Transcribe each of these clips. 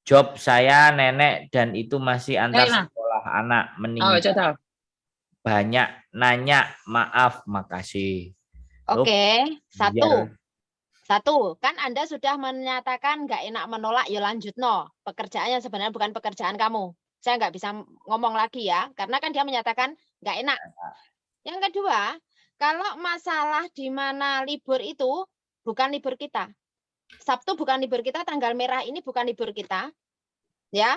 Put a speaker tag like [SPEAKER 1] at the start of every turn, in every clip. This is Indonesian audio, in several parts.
[SPEAKER 1] Job saya nenek dan itu masih antar
[SPEAKER 2] Nah,
[SPEAKER 1] sekolah anak
[SPEAKER 2] oh,
[SPEAKER 1] meninggal.
[SPEAKER 2] coba.
[SPEAKER 1] Banyak nanya, maaf, makasih. Oh,
[SPEAKER 3] Oke,
[SPEAKER 1] biar
[SPEAKER 3] satu, kan Anda sudah menyatakan nggak enak menolak, ya lanjut no. Pekerjaan yang sebenarnya bukan pekerjaan kamu. Saya nggak bisa ngomong lagi ya, karena kan dia menyatakan nggak enak. Yang kedua, kalau masalah di mana libur itu bukan libur kita. Sabtu bukan libur kita, tanggal merah ini bukan libur kita. Ya,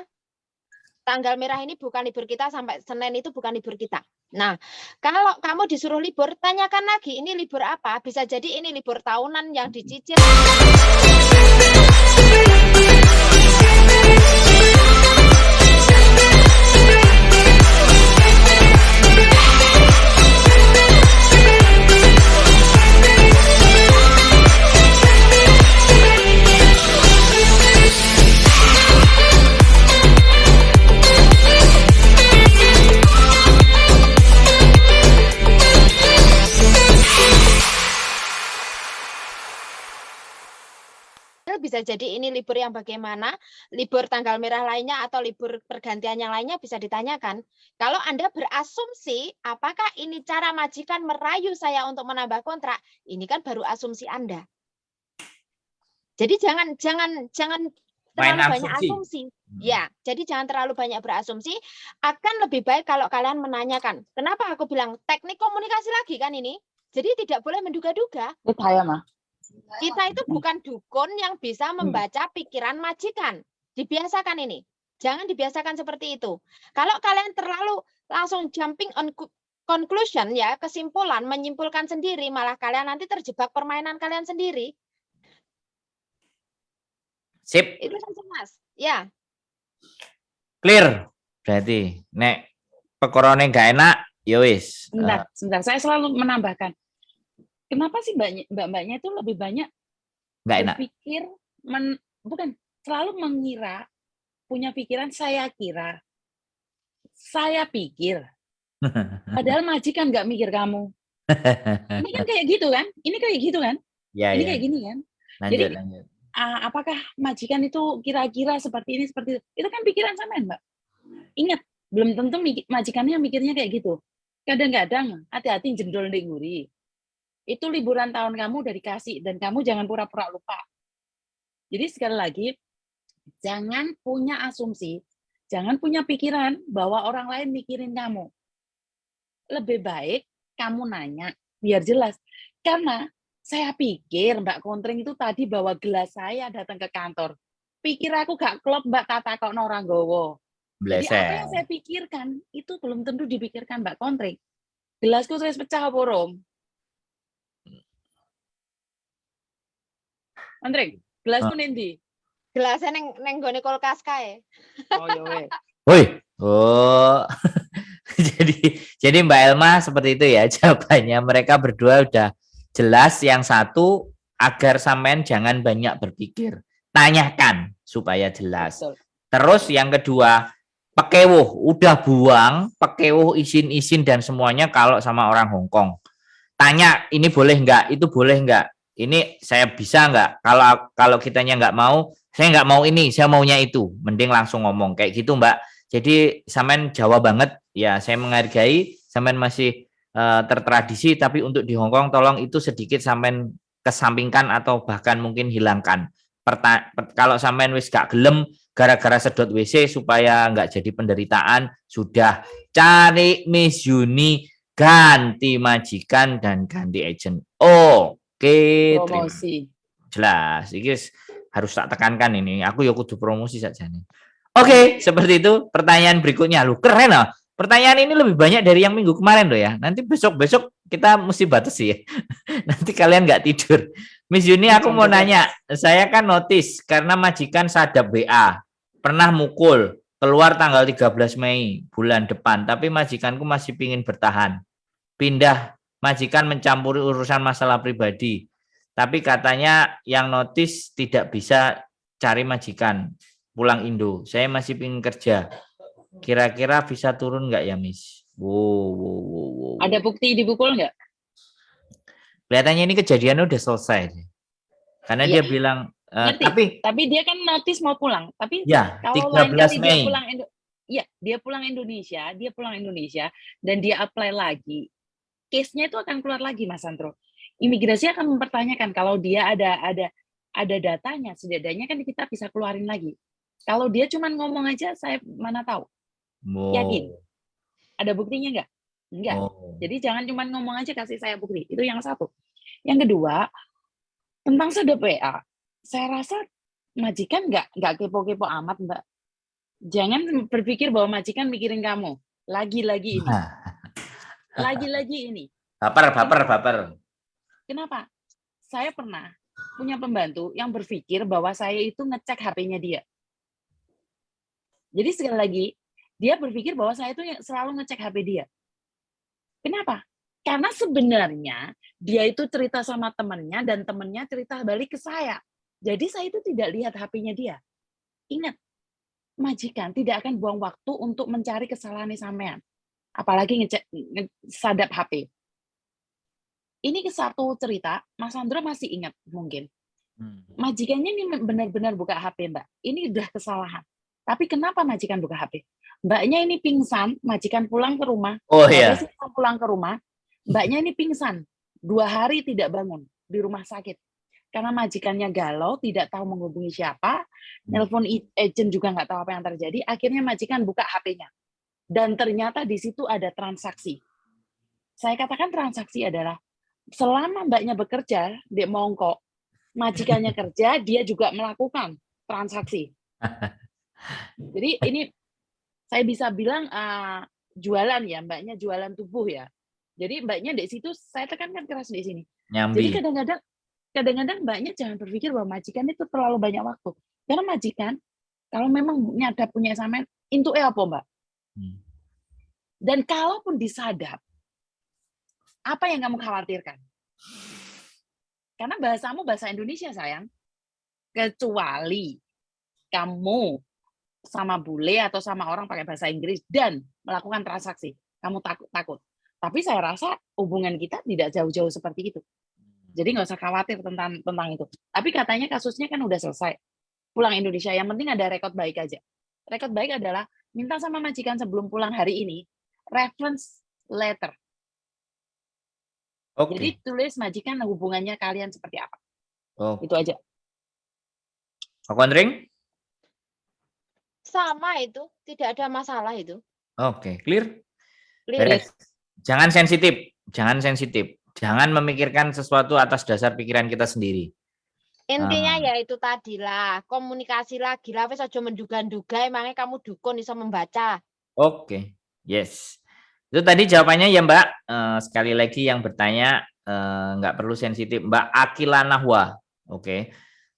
[SPEAKER 3] tanggal merah ini bukan libur kita, sampai Senin itu bukan libur kita. Nah, kalau kamu disuruh libur, tanyakan lagi, ini libur apa? Bisa jadi ini libur tahunan yang dicicil. Bisa jadi ini libur yang bagaimana, libur tanggal merah lainnya atau libur pergantian yang lainnya bisa ditanyakan. Kalau Anda berasumsi apakah ini cara majikan merayu saya untuk menambah kontrak, ini kan baru asumsi Anda. Jadi jangan terlalu banyak asumsi. Ya, jadi jangan terlalu banyak berasumsi. Akan lebih baik kalau kalian menanyakan. Kenapa aku bilang teknik komunikasi lagi kan ini? Jadi tidak boleh menduga-duga. Kita itu bukan dukun yang bisa membaca pikiran majikan. Dibiasakan ini. Jangan dibiasakan seperti itu. Kalau kalian terlalu langsung jumping on conclusion ya, kesimpulan, menyimpulkan sendiri, malah kalian nanti terjebak permainan kalian sendiri.
[SPEAKER 1] Sip.
[SPEAKER 3] Itu saja, Mas. Ya.
[SPEAKER 1] Clear. Berarti nek pekorone gak enak, ya wis.
[SPEAKER 2] Sebentar. Saya selalu menambahkan. Kenapa sih mbak-mbaknya itu lebih banyak
[SPEAKER 1] nggak enak
[SPEAKER 2] berpikir, bukan selalu mengira, punya pikiran saya kira, saya pikir. Padahal majikan nggak mikir kamu. Ini kan kayak gitu kan? Ini kayak gitu kan?
[SPEAKER 1] Ya,
[SPEAKER 2] ini
[SPEAKER 1] ya.
[SPEAKER 2] kayak gini kan?
[SPEAKER 1] Lanjut.
[SPEAKER 2] Apakah majikan itu kira-kira seperti ini, seperti itu? Itu kan pikiran sampean, Mbak. Ingat, belum tentu majikannya mikirnya kayak gitu. Kadang-kadang hati-hati jendol di nguri. Itu liburan tahun kamu udah dikasih, dan kamu jangan pura-pura lupa. Jadi sekali lagi, jangan punya asumsi, jangan punya pikiran bahwa orang lain mikirin kamu. Lebih baik kamu nanya, biar jelas. Karena saya pikir Mbak Kontring itu tadi bawa gelas saya datang ke kantor. Pikir aku gak klop Mbak Tata kok orang gowo. Jadi apa yang saya pikirkan, itu belum tentu dipikirkan Mbak Kontring. Gelasku saya pecah apa rom? Kontring, gelasku nendi?
[SPEAKER 3] Gelasnya neng gone kulkas kae.
[SPEAKER 2] Oh ya weh.
[SPEAKER 1] Woi. Oh. jadi Mbak Elma seperti itu ya jawabannya. Mereka berdua udah jelas. Yang satu agar sampean jangan banyak berpikir. Tanyakan supaya jelas. Betul. Terus yang kedua, pekewuh udah buang, pekewuh izin-izin dan semuanya kalau sama orang Hongkong. Tanya ini boleh nggak, itu boleh nggak, ini saya bisa nggak, kalau kitanya nggak mau, saya nggak mau ini, saya maunya itu, mending langsung ngomong kayak gitu Mbak. Jadi sampean Jawa banget ya, saya menghargai sampean masih tertradisi, tapi untuk di Hongkong tolong itu sedikit sampean kesampingkan atau bahkan mungkin hilangkan. Kalau sampean wis gak gelem gara-gara sedot WC supaya nggak jadi penderitaan, sudah cari Miss Yuni, ganti majikan dan ganti agent. Oke,
[SPEAKER 2] promosi.
[SPEAKER 1] Jelas, ini harus tak tekankan ini. Aku ya kudu promosi saja nih. Oke, seperti itu. Pertanyaan berikutnya, lu keren loh. Pertanyaan ini lebih banyak dari yang minggu kemarin loh ya. Nanti besok kita mesti batasi ya. Nanti kalian nggak tidur. Miss Yuni, aku mau nanya. Saya kan notice karena majikan sadap WA. Pernah mukul. Keluar tanggal 13 Mei bulan depan. Tapi majikanku masih pingin bertahan. Pindah, majikan mencampuri urusan masalah pribadi. Tapi katanya yang notice tidak bisa cari majikan pulang Indo. Saya masih pingin kerja. Kira-kira bisa turun nggak ya, Miss? Wow.
[SPEAKER 2] Ada bukti dipukul nggak?
[SPEAKER 1] Kelihatannya ini kejadiannya udah selesai. Karena dia bilang
[SPEAKER 2] Ngerti?
[SPEAKER 1] Tapi
[SPEAKER 2] Tapi dia kan notice mau pulang. Tapi
[SPEAKER 1] ya
[SPEAKER 2] kalau lain
[SPEAKER 1] 13
[SPEAKER 2] kali
[SPEAKER 1] Mei.
[SPEAKER 2] dia pulang Indonesia dan dia apply lagi, case-nya itu akan keluar lagi, Mas Sandro. Imigrasi akan mempertanyakan kalau dia ada datanya, setidaknya kan kita bisa keluarin lagi. Kalau dia cuma ngomong aja, saya mana tahu. Yakin?
[SPEAKER 1] Oh.
[SPEAKER 2] Ada buktinya nggak? Enggak.
[SPEAKER 1] Oh.
[SPEAKER 2] Jadi jangan cuma ngomong aja kasih saya bukti. Itu yang satu. Yang kedua, tentang sedep WA, saya rasa majikan nggak kepo-kepo amat, Mbak. Jangan berpikir bahwa majikan mikirin kamu. Lagi-lagi ini. Lagi-lagi ini.
[SPEAKER 1] Baper.
[SPEAKER 2] Kenapa? Saya pernah punya pembantu yang berpikir bahwa saya itu ngecek HP-nya dia. Jadi sekali lagi, dia berpikir bahwa saya itu selalu ngecek HP dia. Kenapa? Karena sebenarnya dia itu cerita sama temannya dan temannya cerita balik ke saya. Jadi saya itu tidak lihat HP-nya dia. Ingat, majikan tidak akan buang waktu untuk mencari kesalahan sampean. Apalagi sadap HP. Ini satu cerita, Mas Sandro masih ingat mungkin. Majikannya ini benar-benar buka HP, Mbak. Ini udah kesalahan. Tapi kenapa majikan buka HP? Mbaknya ini pingsan, majikan pulang ke rumah.
[SPEAKER 1] Oh iya.
[SPEAKER 2] Pulang ke rumah, mbaknya ini pingsan. 2 hari tidak bangun di rumah sakit. Karena majikannya galau, tidak tahu menghubungi siapa, nelpon agent juga nggak tahu apa yang terjadi, akhirnya majikan buka HP-nya. Dan ternyata di situ ada transaksi. Saya katakan transaksi adalah, selama mbaknya bekerja di Mongkok, majikannya kerja, dia juga melakukan transaksi. Jadi ini saya bisa bilang jualan ya, mbaknya jualan tubuh ya. Jadi mbaknya di situ saya tekankan keras di sini.
[SPEAKER 1] Nyambi.
[SPEAKER 2] Jadi kadang-kadang mbaknya jangan berpikir bahwa majikan itu terlalu banyak waktu. Karena majikan kalau memang nyadap punya sampean, itu apa, Mbak? Dan kalaupun disadap, apa yang kamu khawatirkan? Karena bahasamu bahasa Indonesia, sayang. Kecuali kamu sama bule atau sama orang pakai bahasa Inggris dan melakukan transaksi, kamu takut. Tapi saya rasa hubungan kita tidak jauh-jauh seperti itu. Jadi nggak usah khawatir tentang itu. Tapi katanya kasusnya kan udah selesai. Pulang Indonesia, yang penting ada rekod baik aja. Rekod baik adalah minta sama majikan sebelum pulang hari ini, reference letter. Jadi tulis majikan hubungannya kalian seperti apa. Itu aja.
[SPEAKER 1] Pak Wandring?
[SPEAKER 3] Sama itu, tidak ada masalah itu.
[SPEAKER 1] Oke, clear?
[SPEAKER 3] Clear.
[SPEAKER 1] Jangan sensitif. Jangan memikirkan sesuatu atas dasar pikiran kita sendiri.
[SPEAKER 3] Intinya ya itu tadilah, komunikasi lagi lah, wis aja menduga-duga, emangnya kamu dukun bisa membaca.
[SPEAKER 1] Oke, yes. Itu tadi jawabannya ya Mbak. Sekali lagi yang bertanya nggak perlu sensitif, Mbak Akila Nahwa. Oke,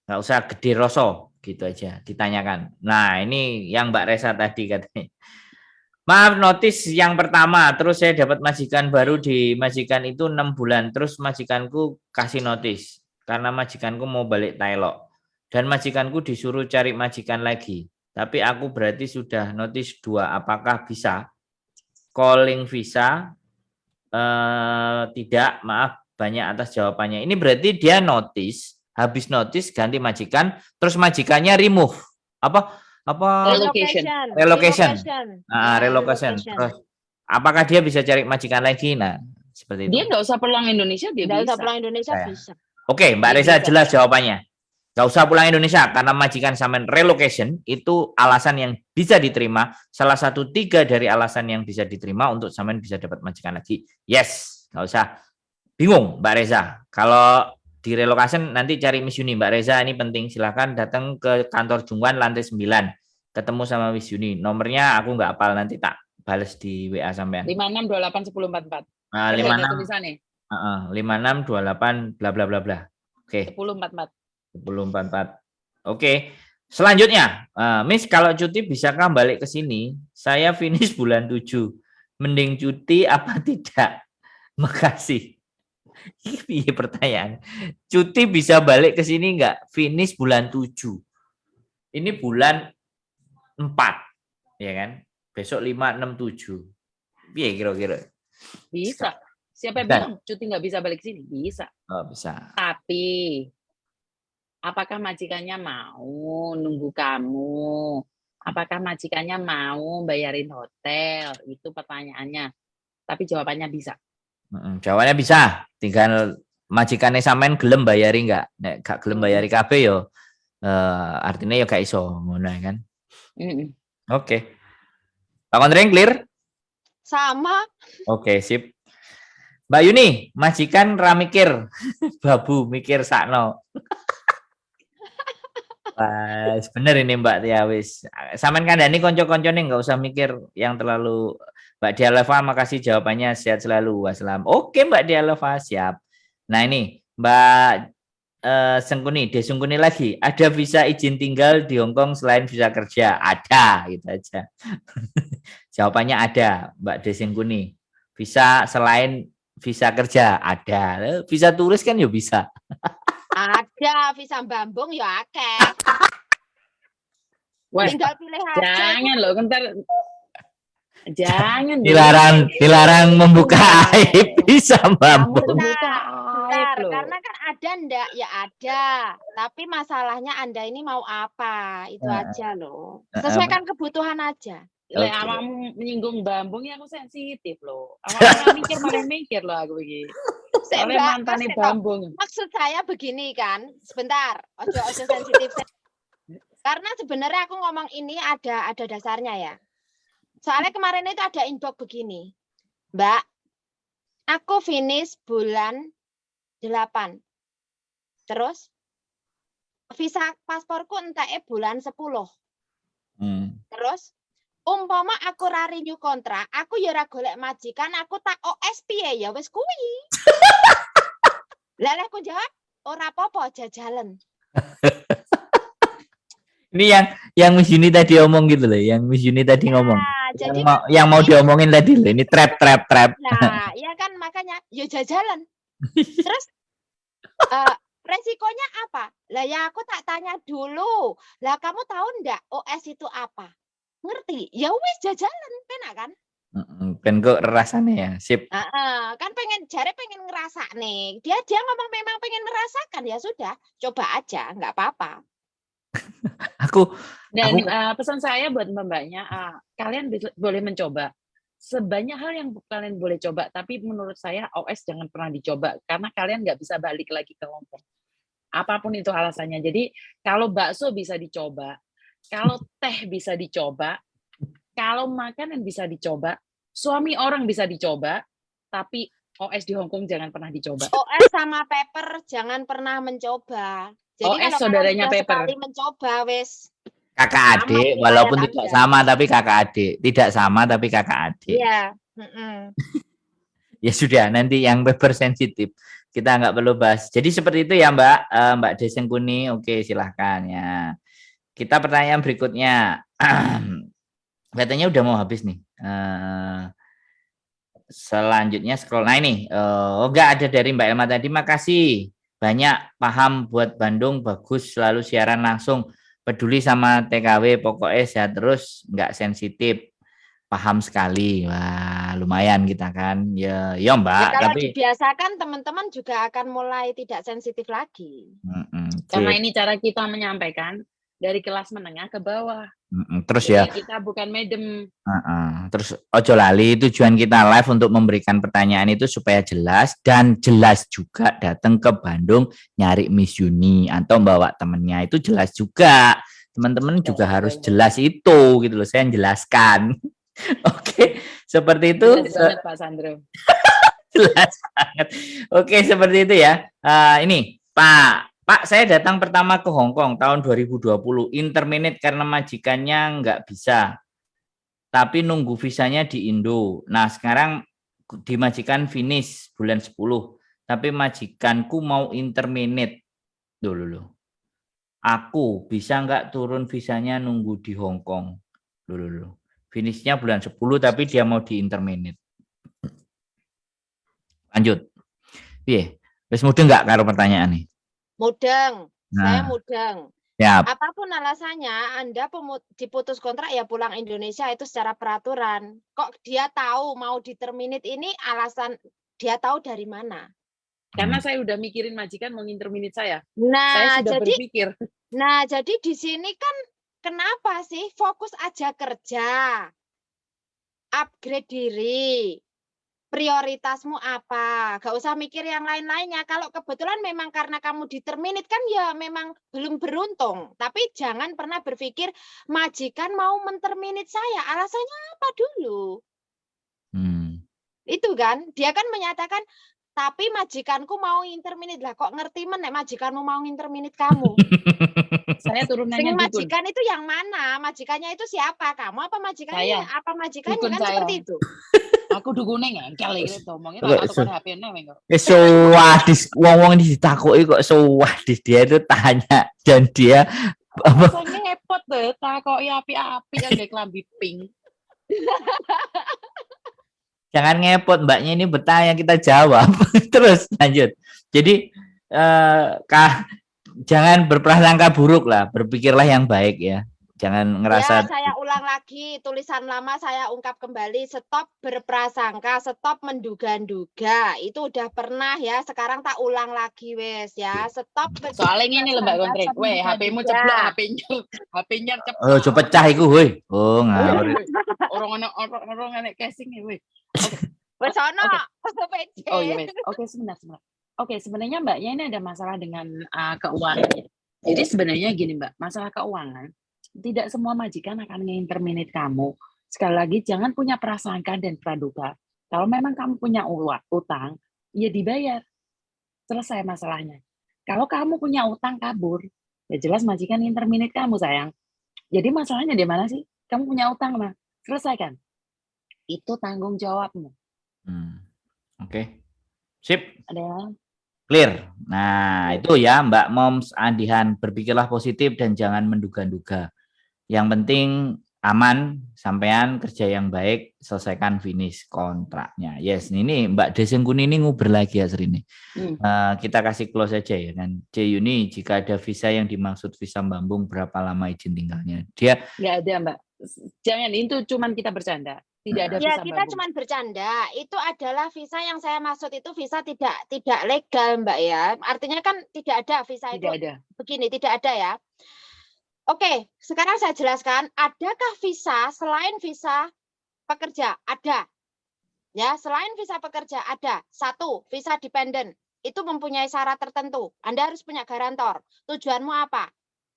[SPEAKER 1] nggak usah gede roso, gitu aja ditanyakan. Nah ini yang Mbak Resa tadi katanya. Maaf, notis yang pertama, terus saya dapat majikan baru di majikan itu 6 bulan, terus majikanku kasih notis karena majikanku mau balik Thailand dan majikanku disuruh cari majikan lagi. Tapi aku berarti sudah notis 2, apakah bisa? Calling visa? Tidak, maaf banyak atas jawabannya. Ini berarti dia notis, habis notis ganti majikan, terus majikannya remove. Relocation. Terus, apakah dia bisa cari majikan lagi? Nah, seperti itu.
[SPEAKER 2] Dia nggak usah pulang Indonesia, bisa.
[SPEAKER 3] Oke,
[SPEAKER 1] Mbak Reza jelas jawabannya. Nggak usah pulang Indonesia karena majikan sampean relocation itu alasan yang bisa diterima. Salah satu 3 dari alasan yang bisa diterima untuk sampean bisa dapat majikan lagi. Yes, nggak usah bingung Mbak Reza. Kalau di relocation nanti cari Miss Yuni. Mbak Reza ini penting. Silahkan datang ke kantor Jungwan lantai 9. Ketemu sama Miss Yuni. Nomornya aku nggak hafal, nanti tak balas di WA sampean.
[SPEAKER 2] 56281044.
[SPEAKER 1] Nah, 5628 bla bla bla bla. Oke. 1044. Oke. Selanjutnya, Miss kalau cuti bisakah balik ke sini? Saya finish bulan 7. Mending cuti apa tidak? Makasih. Ini pertanyaan. Cuti bisa balik ke sini enggak? Finish bulan 7. Ini bulan 4. Ya kan? Besok 5, 6, 7. Piye kira-kira?
[SPEAKER 2] Apakah majikannya mau nunggu kamu? Apakah majikannya mau bayarin hotel? Itu pertanyaannya. Tapi jawabannya bisa.
[SPEAKER 1] Jawabannya bisa. Tinggal majikannya sampean gelem bayari nggak? Nek gak gelem bayari kabeh yo artinya ya gak iso ngono kan. Oke. Pak Kontreng clear?
[SPEAKER 3] Sama.
[SPEAKER 1] Oke, sip. Mbak Yuni, majikan ra mikir, babu mikir sakno. Wah, bener ini Mbak Tia wis. Sampean kandhani kanca-kancane nggak usah mikir yang terlalu. Mbak Dialova, makasih jawabannya, sehat selalu. Wassalam. Oke Mbak Dialova, siap. Nah ini Mbak Sengkuni, Desungkuni lagi. Ada visa izin tinggal di Hong Kong selain visa kerja? Ada, gitu aja. Jawabannya ada, Mbak Desungkuni. Visa selain visa kerja ada. Visa turis kan ya bisa.
[SPEAKER 3] Ada visa Bambung ya akeh.
[SPEAKER 2] Wah,
[SPEAKER 3] Tinggal pilih aja.
[SPEAKER 2] jangan loh, bentar. Jangan.
[SPEAKER 1] Dilarang membuka aib bisa Bambung.
[SPEAKER 2] Membuka
[SPEAKER 3] Bentar,
[SPEAKER 2] aib loh.
[SPEAKER 3] karena kan ada ndak ya ada. Tapi masalahnya Anda ini mau apa? Itu aja loh. Sesuaikan kebutuhan aja.
[SPEAKER 2] Lek
[SPEAKER 1] Oke.
[SPEAKER 2] awakmu menyinggung Bambung ya aku sensitif loh. Awakmu malah mikir loh aku begini. Soalnya
[SPEAKER 3] Mbak,
[SPEAKER 2] mantane
[SPEAKER 3] Mas,
[SPEAKER 2] Bambung.
[SPEAKER 3] maksud saya begini kan, sebentar, ojo sensitif. Karena sebenarnya aku ngomong ini ada dasarnya ya. Soalnya kemarin itu ada inbox begini, Mbak, aku finish bulan 8. Terus visa pasporku entek bulan 10. Terus umpama aku ra renew kontrak, aku ya ora golek majikan, aku tak OS piye ya wis kuwi. Lah aku jawab, ora apa-apa jajalan.
[SPEAKER 1] Ini yang Miss Yuni tadi omong gitu loh, yang Miss Yuni tadi ngomong.
[SPEAKER 3] Jadi
[SPEAKER 1] yang mau diomongin tadi loh, ini trap.
[SPEAKER 3] Nah, ya kan makanya ya jajalan. Terus resikonya apa? Lah ya aku tak tanya dulu. Lah kamu tahu ndak OS itu apa? Ngerti? Ya wis jajalan, penak kan?
[SPEAKER 1] Kan kok rasanya ya, sip.
[SPEAKER 3] Kan pengen ngerasa nih. Dia ngomong memang pengen merasakan, ya sudah, coba aja, nggak apa-apa.
[SPEAKER 2] Dan pesan saya buat mbaknya, kalian boleh mencoba sebanyak hal yang kalian boleh coba, tapi menurut saya OS jangan pernah dicoba karena kalian nggak bisa balik lagi ke Hong Kong. Apapun itu alasannya. Jadi kalau bakso bisa dicoba, kalau teh bisa dicoba, kalau makanan bisa dicoba, suami orang bisa dicoba, tapi OS di Hong Kong jangan pernah dicoba.
[SPEAKER 3] OS sama paper jangan pernah mencoba. Jadi
[SPEAKER 2] OS
[SPEAKER 3] kalau
[SPEAKER 2] saudaranya
[SPEAKER 3] sudah
[SPEAKER 2] paper.
[SPEAKER 3] sekali mencoba wes.
[SPEAKER 1] Kakak adik, walaupun tidak sama tapi kakak adik. Tidak sama tapi kakak adik.
[SPEAKER 3] Iya.
[SPEAKER 1] Ya sudah, nanti yang paper sensitif kita nggak perlu bahas. Jadi seperti itu ya Mbak Desengkuni. Oke, silahkan ya. Kita pertanyaan berikutnya. Katanya udah mau habis nih. Selanjutnya scroll. Nah ini, enggak ada dari Mbak Elma tadi. Makasih banyak, paham buat Bandung, bagus, selalu siaran langsung, peduli sama TKW, pokoknya sehat terus, nggak sensitif, paham sekali. Wah, lumayan kita kan. Ya Mbak.
[SPEAKER 3] Ya, kalau
[SPEAKER 1] tapi
[SPEAKER 3] dibiasakan teman-teman juga akan mulai tidak sensitif lagi.
[SPEAKER 2] Karena ini cara kita menyampaikan dari kelas menengah ke bawah.
[SPEAKER 1] Terus
[SPEAKER 2] jadi
[SPEAKER 1] ya
[SPEAKER 2] kita bukan medem.
[SPEAKER 1] Terus ojo lali, tujuan kita live untuk memberikan pertanyaan itu supaya jelas, dan jelas juga datang ke Bandung nyari Miss Yuni atau bawa temennya, itu jelas juga. Teman-teman juga harus jelas itu gitu loh, saya jelaskan. Oke, seperti itu.
[SPEAKER 2] Jelas banget Pak Sandro.
[SPEAKER 1] Jelas banget. Oke, seperti itu ya. Ini Pak, saya datang pertama ke Hong Kong tahun 2020, interminate karena majikannya nggak bisa. Tapi nunggu visanya di Indo. Nah, sekarang di majikan finish bulan 10. Tapi majikanku mau interminate. Dulu. Aku bisa nggak turun visanya nunggu di Hong Kong? Dulu. Finishnya bulan 10 tapi dia mau di interminate. Lanjut. Piye? Wis mudeng nggak karo pertanyaan nih?
[SPEAKER 3] Mudeng. Saya mudeng.
[SPEAKER 1] Siap.
[SPEAKER 3] Apapun alasannya, Anda diputus kontrak ya pulang Indonesia, itu secara peraturan. Kok dia tahu mau diterminate ini alasan dia tahu dari mana?
[SPEAKER 2] Karena saya udah mikirin majikan mau nginterminate saya. Saya
[SPEAKER 3] Nah,
[SPEAKER 2] sudah berpikir.
[SPEAKER 3] jadi di sini kan kenapa sih fokus aja kerja, upgrade diri, prioritasmu apa? Gak usah mikir yang lain-lainnya. Kalau kebetulan memang karena kamu diterminate kan ya memang belum beruntung. Tapi jangan pernah berpikir majikan mau menterminate saya. Alasannya apa dulu? Itu kan, dia kan menyatakan, tapi majikanku mau interminate lah. Kok ngerti men nek majikanmu mau interminate kamu?
[SPEAKER 2] Saya
[SPEAKER 3] Sing
[SPEAKER 2] turunannya dukun.
[SPEAKER 3] majikan itu yang mana? Majikannya itu siapa? Kamu apa majikannya?
[SPEAKER 2] Saya.
[SPEAKER 3] Apa majikannya
[SPEAKER 2] Dukun
[SPEAKER 3] kan
[SPEAKER 2] saya.
[SPEAKER 3] seperti itu.
[SPEAKER 2] Aku dukune ngengkel iki ngomongnya
[SPEAKER 1] Kok
[SPEAKER 2] tak tukar HP-ne weng kok.
[SPEAKER 1] Sewadis wong-wong ditakoki kok sewadis dia itu tanya dan dia apa
[SPEAKER 2] Masa ngepot deh takoki api-api yang gak klambi pink.
[SPEAKER 1] jangan ngepot mbaknya ini bertanya kita jawab. Terus lanjut. Jadi jangan berprasangka buruk lah, berpikirlah yang baik ya. Jangan ngerasa
[SPEAKER 3] Ya, saya ulang lagi tulisan lama saya ungkap kembali, stop berprasangka, stop menduga-duga. Itu udah pernah ya, sekarang tak ulang lagi wes ya. Stop
[SPEAKER 2] Soalnya ini lembak kontrak. Weh, HP-mu ceblok, HP-nya ceblok.
[SPEAKER 1] oh coba pecah iku woi. Oh ngawur.
[SPEAKER 2] Orang enek casing ya weh.
[SPEAKER 3] Wes ono.
[SPEAKER 2] Oh iya wes. Oke, sebentar. Oke, sebenarnya Mbaknya ini ada masalah dengan keuangan. Jadi sebenarnya gini Mbak, masalah keuangan tidak semua majikan akan nge-interminate kamu. Sekali lagi, jangan punya prasangka dan praduga. Kalau memang kamu punya utang, ya dibayar. Selesai masalahnya. Kalau kamu punya utang kabur, ya jelas majikan interminate kamu, sayang. Jadi masalahnya di mana sih? Kamu punya utang, mah. Selesaikan. Itu tanggung jawabmu.
[SPEAKER 1] Oke. Sip.
[SPEAKER 2] Ada
[SPEAKER 1] Clear. Nah, itu ya Mbak Moms Andihan, berpikirlah positif dan jangan menduga-duga. Yang penting aman, sampean kerja yang baik, selesaikan finish kontraknya. Yes, ini Mbak Desengkuni ini nguber lagi ya Srini. Kita kasih close aja ya kan. Yuni, jika ada visa yang dimaksud visa Bambung, berapa lama izin tinggalnya? Dia
[SPEAKER 2] nggak ada Mbak. Jangan, itu cuman kita bercanda. Tidak ada
[SPEAKER 3] Ya,
[SPEAKER 2] visa
[SPEAKER 3] kita
[SPEAKER 2] Bambung.
[SPEAKER 3] cuma bercanda. Itu adalah visa yang saya maksud itu visa tidak legal, Mbak ya. Artinya kan tidak ada visa itu.
[SPEAKER 2] Tidak ada.
[SPEAKER 3] Begini, tidak ada ya. Oke, sekarang saya jelaskan, adakah visa selain visa pekerja? Ada. Ya, selain visa pekerja ada. 1, visa dependent. Itu mempunyai syarat tertentu. Anda harus punya garantor. Tujuanmu apa?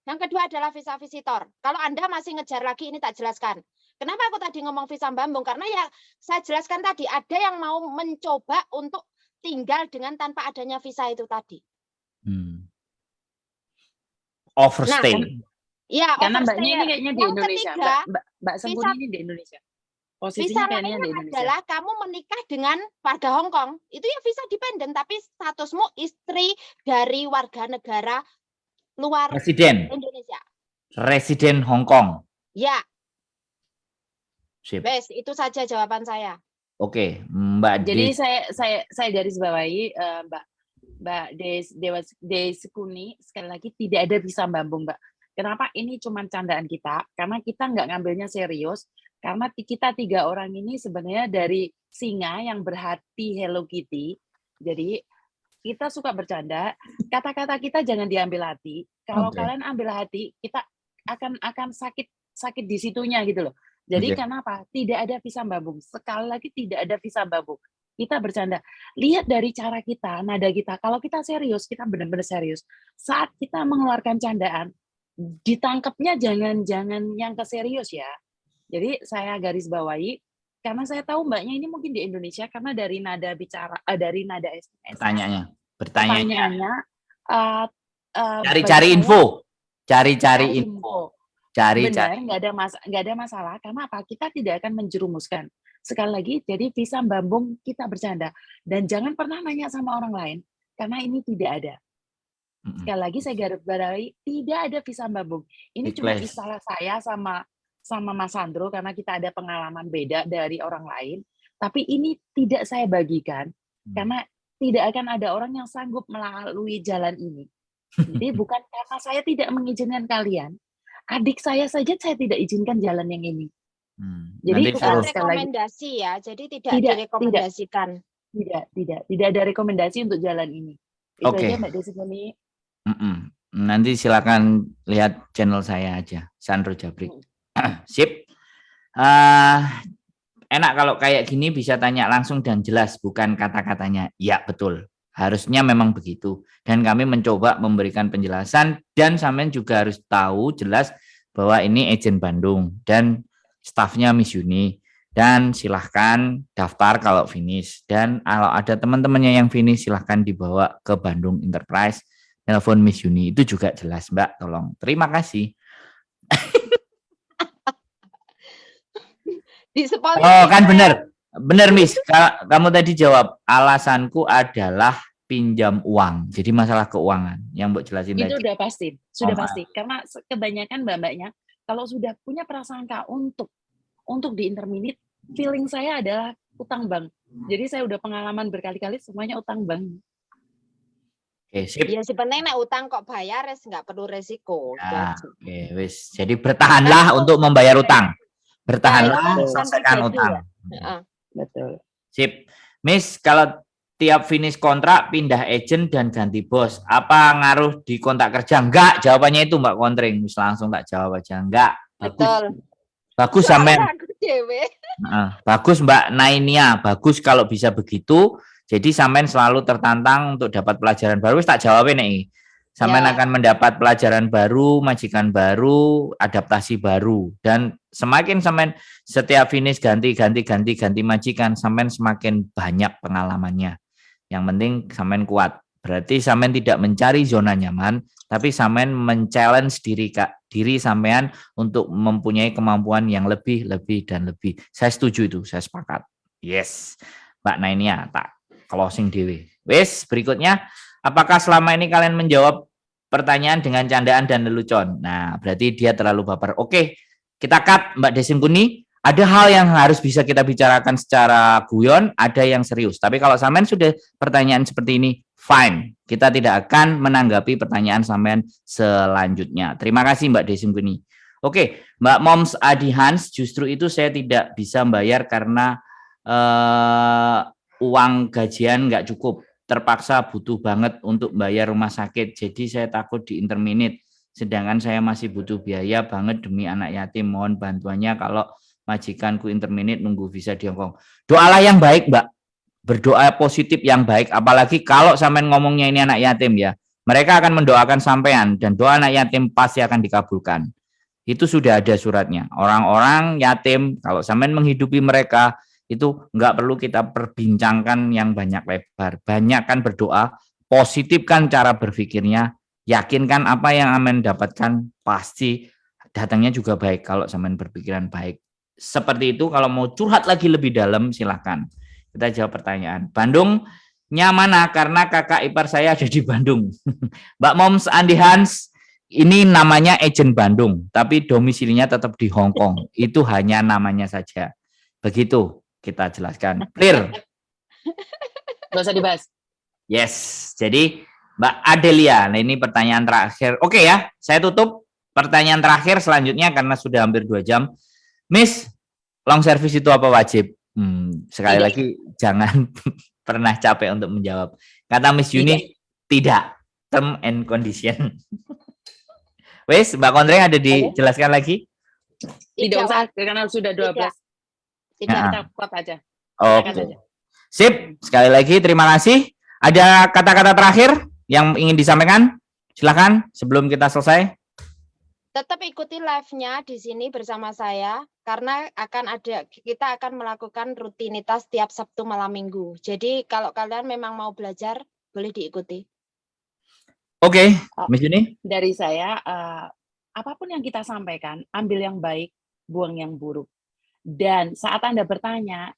[SPEAKER 3] Yang kedua adalah visa visitor. Kalau Anda masih ngejar lagi, ini tak jelaskan. Kenapa aku tadi ngomong visa Bambung? Karena ya saya jelaskan tadi, ada yang mau mencoba untuk tinggal dengan tanpa adanya visa itu tadi.
[SPEAKER 1] overstay.
[SPEAKER 3] Ya,
[SPEAKER 2] Karena
[SPEAKER 3] overstay.
[SPEAKER 2] Mbaknya ini kayaknya di
[SPEAKER 3] Yang
[SPEAKER 2] Indonesia.
[SPEAKER 3] ketiga,
[SPEAKER 2] Mbak Sengkuni ini di Indonesia. Posisinya
[SPEAKER 3] visa
[SPEAKER 2] kayaknya di
[SPEAKER 3] lainnya
[SPEAKER 2] Indonesia.
[SPEAKER 3] adalah kamu menikah dengan warga Hong Kong. Itu ya visa dependent, tapi statusmu istri dari warga negara luar
[SPEAKER 1] Residen.
[SPEAKER 3] Indonesia.
[SPEAKER 1] Residen Hong Kong.
[SPEAKER 3] Ya,
[SPEAKER 1] Sip.
[SPEAKER 3] bes, itu saja jawaban saya.
[SPEAKER 1] Oke, Mbak
[SPEAKER 2] Jadi
[SPEAKER 1] Des.
[SPEAKER 2] saya garis bawahi Mbak Desengkuni, sekali lagi tidak ada visa Bambung, Mbak. Kenapa ini cuma candaan kita? Karena kita nggak ngambilnya serius. Karena kita 3 orang ini sebenarnya dari singa yang berhati Hello Kitty. Jadi kita suka bercanda. Kata-kata kita jangan diambil hati. Kalau kalian ambil hati, kita akan sakit di situnya gitu loh. Jadi kenapa? Tidak ada visa Bambung. Sekali lagi tidak ada visa Bambung. Kita bercanda. Lihat dari cara kita, nada kita. Kalau kita serius, kita benar-benar serius. Saat kita mengeluarkan candaan, ditangkapnya jangan yang keserius ya. Jadi saya garis bawahi karena saya tahu Mbaknya ini mungkin di Indonesia karena dari nada bicara, dari nada SMS. Pertanyaannya
[SPEAKER 1] cari-cari info. Cari-cari info.
[SPEAKER 2] Benar, nggak ada masalah. Karena apa? Kita tidak akan menjerumuskan. Sekali lagi, jadi visa Bambung kita bercanda dan jangan pernah nanya sama orang lain karena ini tidak ada. Sekali lagi saya garis bawahi tidak ada visa Bambung. Ini cuma istilah saya sama Mas Sandro karena kita ada pengalaman beda dari orang lain. Tapi ini tidak saya bagikan karena tidak akan ada orang yang sanggup melalui jalan ini. Jadi bukan karena saya tidak mengizinkan kalian. Adik saya saja saya tidak izinkan jalan yang ini. Jadi
[SPEAKER 3] bukan rekomendasi ya, jadi tidak direkomendasikan.
[SPEAKER 2] Tidak ada rekomendasi untuk jalan ini. Itu
[SPEAKER 1] Oke.
[SPEAKER 2] aja Mbak Desi Muni.
[SPEAKER 1] Nanti silakan lihat channel saya aja, Sandro Jabrik. Sip. Enak kalau kayak gini bisa tanya langsung dan jelas, bukan kata-katanya. Ya, betul. Harusnya memang begitu. Dan kami mencoba memberikan penjelasan dan sampean juga harus tahu jelas bahwa ini agent Bandung dan stafnya Miss Yuni. Dan silahkan daftar kalau finish. Dan kalau ada teman-temannya yang finish, silahkan dibawa ke Bandung Enterprise. Telepon Miss Yuni. Itu juga jelas, Mbak. Tolong. Terima kasih. Oh, kan benar. Benar, Miss. Kamu tadi jawab, alasanku adalah pinjam uang. Jadi masalah keuangan yang Mbak jelasin
[SPEAKER 2] Itu
[SPEAKER 1] tadi.
[SPEAKER 2] udah pasti, sudah pasti. Karena kebanyakan mbak-mbaknya kalau sudah punya prasangka untuk di interminate, feeling saya adalah utang bank. Jadi saya udah pengalaman berkali-kali semuanya utang bank.
[SPEAKER 1] Oke, sip.
[SPEAKER 3] Ya sebenarnya nek utang kok bayar nggak perlu resiko.
[SPEAKER 1] Ya, oke, wis. Jadi bertahanlah untuk membayar utang. Bertahanlah,
[SPEAKER 3] itu
[SPEAKER 1] selesaikan
[SPEAKER 3] terjadi,
[SPEAKER 1] utang.
[SPEAKER 3] ya.
[SPEAKER 2] Betul.
[SPEAKER 1] Sip. Miss, kalau tiap finish kontrak pindah agent dan ganti bos, apa ngaruh di kontak kerja? Enggak, jawabannya itu Mbak Kontring. Miss, langsung tak jawab aja. Enggak.
[SPEAKER 3] Betul.
[SPEAKER 1] Bagus sampean.
[SPEAKER 3] Nah,
[SPEAKER 1] Bagus Mbak Nainia, bagus kalau bisa begitu. Jadi sampean selalu tertantang untuk dapat pelajaran baru. Wis tak jawabin nih. Sampean
[SPEAKER 3] Ya.
[SPEAKER 1] akan mendapat pelajaran baru, majikan baru, adaptasi baru. Dan semakin sampean setiap finish ganti majikan, sampean semakin banyak pengalamannya. Yang penting sampean kuat. Berarti sampean tidak mencari zona nyaman, tapi sampean men-challenge diri sampean untuk mempunyai kemampuan yang lebih dan lebih. Saya setuju itu, saya sepakat. Yes. Mbak Nainia, tak closing dewe. Wes, berikutnya, apakah selama ini kalian menjawab pertanyaan dengan candaan dan lelucon? Nah, berarti dia terlalu baper. Oke, kita cut Mbak Desi Muni. Ada hal yang harus bisa kita bicarakan secara guyon, ada yang serius. Tapi kalau sampean sudah pertanyaan seperti ini, fine. Kita tidak akan menanggapi pertanyaan sampean selanjutnya. Terima kasih Mbak Desi Muni. Oke, Mbak Moms Adi Hans, justru itu saya tidak bisa bayar karena uang gajian nggak cukup. Terpaksa butuh banget untuk bayar rumah sakit. Jadi saya takut di interminate. Sedangkan saya masih butuh biaya banget demi anak yatim. Mohon bantuannya kalau majikanku interminate nunggu visa di Hongkong. Doalah yang baik, Mbak. Berdoa positif yang baik. Apalagi kalau sampean ngomongnya ini anak yatim ya. Mereka akan mendoakan sampean dan doa anak yatim pasti akan dikabulkan. Itu sudah ada suratnya. Orang-orang yatim kalau sampean menghidupi mereka itu nggak perlu kita perbincangkan yang banyak lebar. Banyakkan berdoa, positifkan cara berpikirnya, yakinkan apa yang aman dapatkan pasti datangnya juga baik kalau sampean berpikiran baik. Seperti itu. Kalau mau curhat lagi lebih dalam silahkan. Kita jawab pertanyaan. Bandung mana? Karena kakak ipar saya ada di Bandung. Mbak Moms Andi Hans, ini namanya agent Bandung, tapi domisilinya tetap di Hong Kong. Itu hanya namanya saja. Begitu kita jelaskan. Clear?
[SPEAKER 2] Nggak usah dibahas.
[SPEAKER 1] Yes. Jadi Mbak Adelia, nah ini pertanyaan terakhir. Oke ya, saya tutup pertanyaan terakhir selanjutnya karena sudah hampir 2 jam. Miss, long service itu apa wajib? Sekali lagi jangan pernah capek untuk menjawab. Kata Miss Yuni, tidak. Term and condition. Wes, Mbak Kontreng ada dijelaskan lagi?
[SPEAKER 2] Tidak usah, karena sudah 12.
[SPEAKER 3] Tidak.
[SPEAKER 2] Kita kuat aja.
[SPEAKER 1] Oke. Sip, sekali lagi terima kasih. Ada kata-kata terakhir yang ingin disampaikan? Silakan sebelum kita selesai.
[SPEAKER 3] Tetap ikuti live-nya di sini bersama saya karena kita akan melakukan rutinitas tiap Sabtu malam Minggu. Jadi kalau kalian memang mau belajar boleh diikuti.
[SPEAKER 1] Oke, Miss Yuni.
[SPEAKER 2] Dari saya, apapun yang kita sampaikan, ambil yang baik, buang yang buruk. Dan saat Anda bertanya,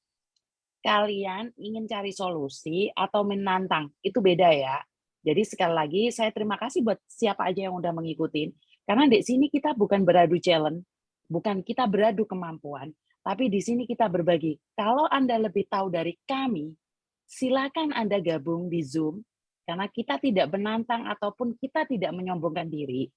[SPEAKER 2] kalian ingin cari solusi atau menantang, itu beda ya. Jadi sekali lagi, saya terima kasih buat siapa aja yang udah mengikuti. Karena di sini kita bukan beradu challenge, bukan kita beradu kemampuan, tapi di sini kita berbagi. Kalau Anda lebih tahu dari kami, silakan Anda gabung di Zoom, karena kita tidak menantang ataupun kita tidak menyombongkan diri.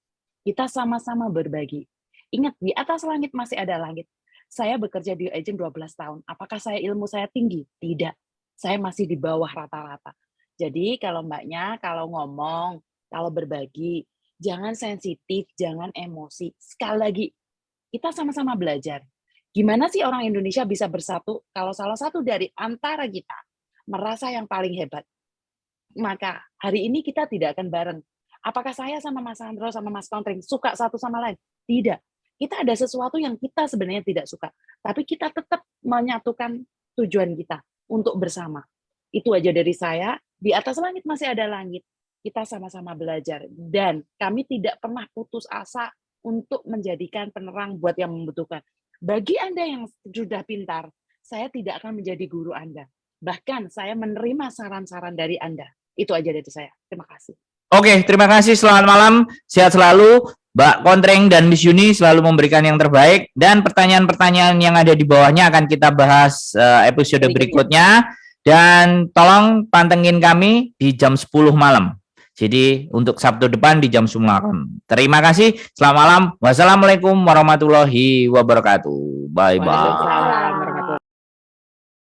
[SPEAKER 2] Kita sama-sama berbagi. Ingat, di atas langit masih ada langit. Saya bekerja di agent 12 tahun. Apakah ilmu saya tinggi? Tidak. Saya masih di bawah rata-rata. Jadi kalau Mbaknya, kalau ngomong, kalau berbagi, jangan sensitif, jangan emosi. Sekali lagi, kita sama-sama belajar. Gimana sih orang Indonesia bisa bersatu kalau salah satu dari antara kita merasa yang paling hebat? Maka hari ini kita tidak akan bareng. Apakah saya sama Mas Sandro sama Mas Kontreng suka satu sama lain? Tidak. Kita ada sesuatu yang kita sebenarnya tidak suka, tapi kita tetap menyatukan tujuan kita untuk bersama. Itu aja dari saya. Di atas langit masih ada langit. Kita sama-sama belajar dan kami tidak pernah putus asa untuk menjadikan penerang buat yang membutuhkan. Bagi Anda yang sudah pintar, saya tidak akan menjadi guru Anda. Bahkan saya menerima saran-saran dari Anda. Itu aja dari saya. Terima kasih.
[SPEAKER 1] Oke, terima kasih. Selamat malam. Sehat selalu. Mbak Kontreng dan Miss Yuni selalu memberikan yang terbaik. Dan pertanyaan-pertanyaan yang ada di bawahnya akan kita bahas episode berikutnya. Dan tolong pantengin kami di jam 10 malam. Jadi untuk Sabtu depan di jam 10 malam. Terima kasih. Selamat malam. Wassalamualaikum warahmatullahi wabarakatuh. Bye-bye.
[SPEAKER 2] Waalaikumsalam.